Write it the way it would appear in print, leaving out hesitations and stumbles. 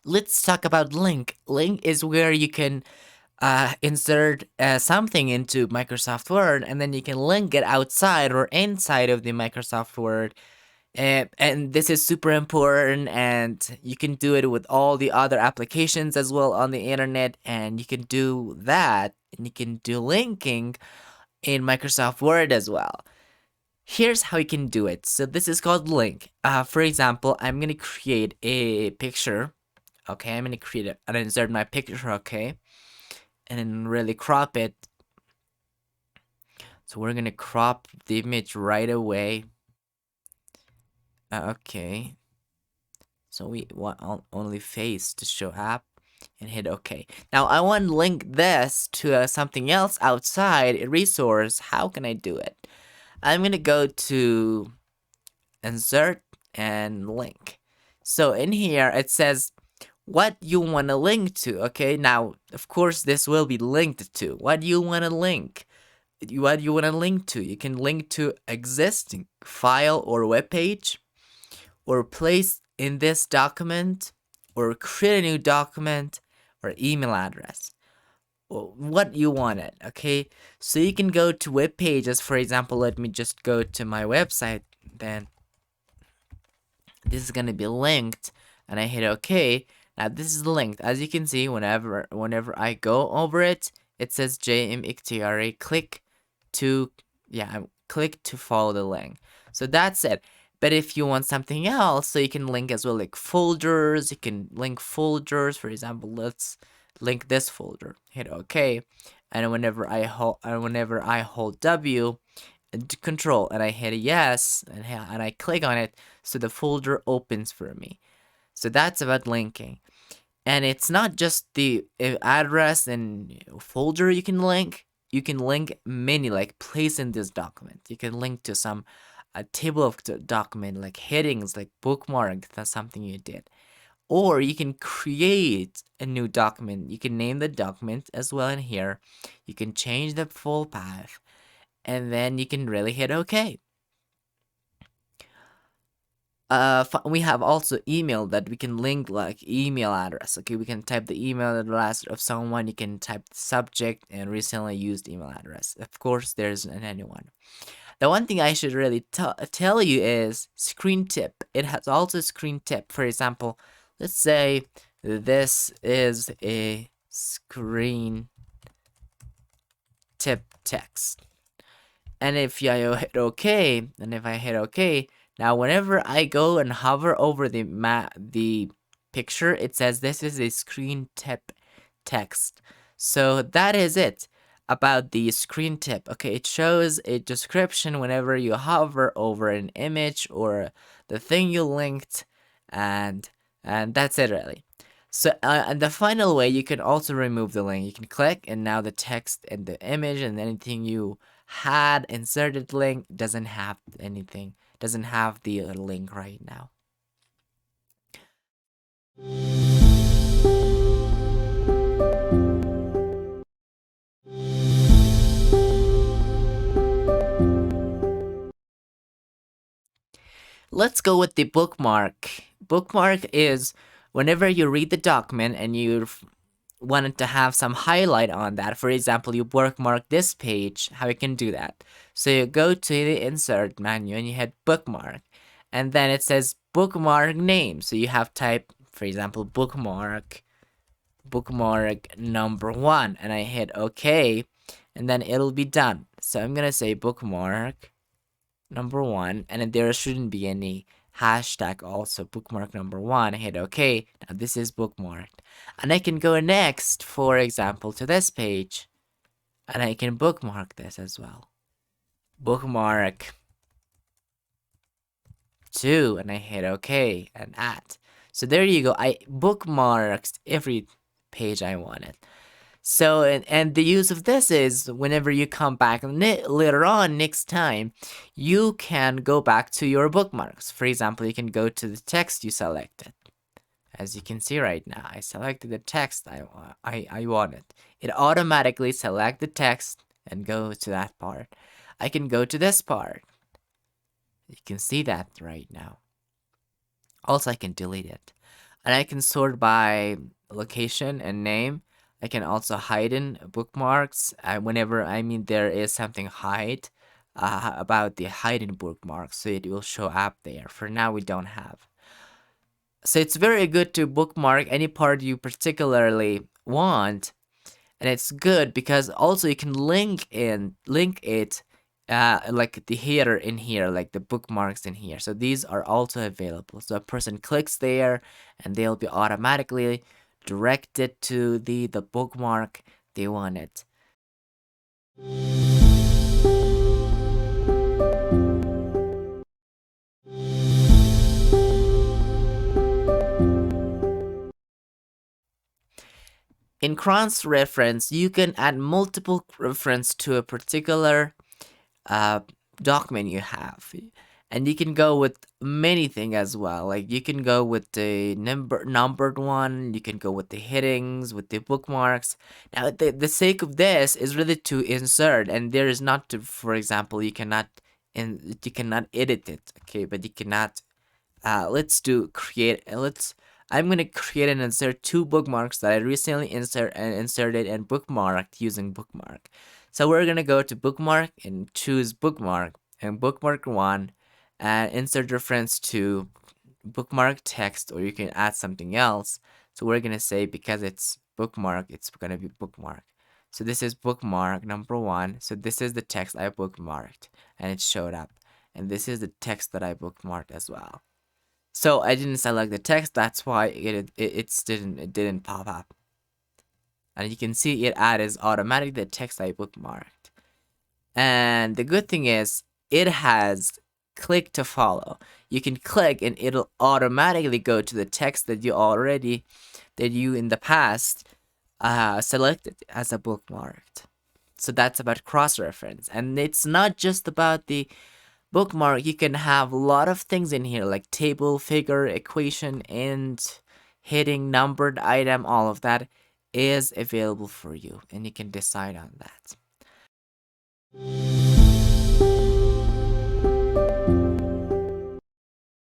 let's talk about link. Link is where you can insert something into Microsoft Word, and then you can link it outside or inside of the Microsoft Word. And this is super important, and you can do it with all the other applications as well on the internet, and you can do that, and you can do linking in Microsoft Word as well. Here's how you can do it. So this is called link. For example, I'm gonna create a picture. Okay, I'm gonna create it and insert my picture. Okay, and then really crop it. So we're gonna crop the image right away. Okay. So we want only face to show up and hit OK. Now I want to link this to something else outside a resource. How can I do it? I'm gonna go to insert and link. So in here it says what you want to link to. Okay, now of course this will be linked to what you want to link. What you want to link to. You can link to existing file or web page, or place in this document, or create a new document, or email address. What you want it. Okay, so you can go to web pages. For example, let me just go to my website. Then this is gonna be linked, and I hit OK. Now this is linked. As you can see, whenever I go over it, it says JMXTRA. Click to follow the link. So that's it. But if you want something else, so you can link as well, like folders. You can link folders. For example, let's link this folder. Hit OK, and whenever I hold W and Control and I hit yes and I click on it, so the folder opens for me. So that's about linking. And it's not just the address and folder you can link. You can link many, like place in this document. You can link to a table of document, like headings, like bookmark. That's something you did. Or you can create a new document. You can name the document as well in here. You can change the full path, and then you can really hit OK. We have also email that we can link, like email address. Okay, we can type the email address of someone. You can type the subject and recently used email address. Of course, there's anyone. The one thing I should really tell you is screen tip. It has also screen tip. For example, let's say this is a screen tip text. And if I hit OK, now whenever I go and hover over the picture, it says this is a screen tip text. So that is it about the screen tip. Okay, it shows a description whenever you hover over an image or the thing you linked, and that's it really. So and the final way, you can also remove the link. You can click, and now the text and the image and anything you had inserted link doesn't have anything, doesn't have the link right now. Let's go with the bookmark. Bookmark is whenever you read the document and you wanted to have some highlight on that. For example, you bookmark this page, how you can do that. So you go to the insert menu and you hit bookmark, and then it says bookmark name. So you have type, for example, bookmark number 1, and I hit OK, and then it'll be done. So I'm gonna say bookmark number 1, and then there shouldn't be any hashtag. Also bookmark number 1, hit OK. Now this is bookmarked, and I can go next, for example, to this page, and I can bookmark this as well. Bookmark 2, and I hit OK and add. So there you go. I bookmarked every page I wanted. So, and the use of this is whenever you come back later on, next time, you can go back to your bookmarks. For example, you can go to the text you selected. As you can see right now, I selected the text I wanted. It automatically select the text and go to that part. I can go to this part. You can see that right now. Also, I can delete it. And I can sort by location and name. I can also hide in bookmarks. Whenever there is something hide about the hidden bookmarks, so it will show up there. For now, we don't have. So it's very good to bookmark any part you particularly want, and it's good because also you can link it like the header in here, like the bookmarks in here. So these are also available. So a person clicks there and they'll be automatically directed to the bookmark they wanted. In cross-reference, you can add multiple reference to a particular uh, document you have, and you can go with many things as well. Like you can go with the numbered one, you can go with the headings, with the bookmarks. Now the sake of this is really to insert, and there is not to, for example, you cannot edit it, okay, but you cannot let's do create. I'm gonna create and insert two bookmarks that I recently inserted and bookmarked using Bookmark. So we're gonna go to Bookmark and choose Bookmark and Bookmark one, and insert reference to bookmark text, or you can add something else. So we're gonna say, because it's bookmark, it's gonna be bookmark. So this is bookmark number one. So this is the text I bookmarked and it showed up, and this is the text that I bookmarked as well. So I didn't select the text, that's why it didn't pop up. And you can see it adds automatically the text I bookmarked. And the good thing is it has click to follow. You can click and it'll automatically go to the text that you in the past selected as a bookmarked. So that's about cross-reference. And it's not just about the bookmark. You can have a lot of things in here, like table, figure, equation, and heading, numbered item. All of that is available for you, and you can decide on that.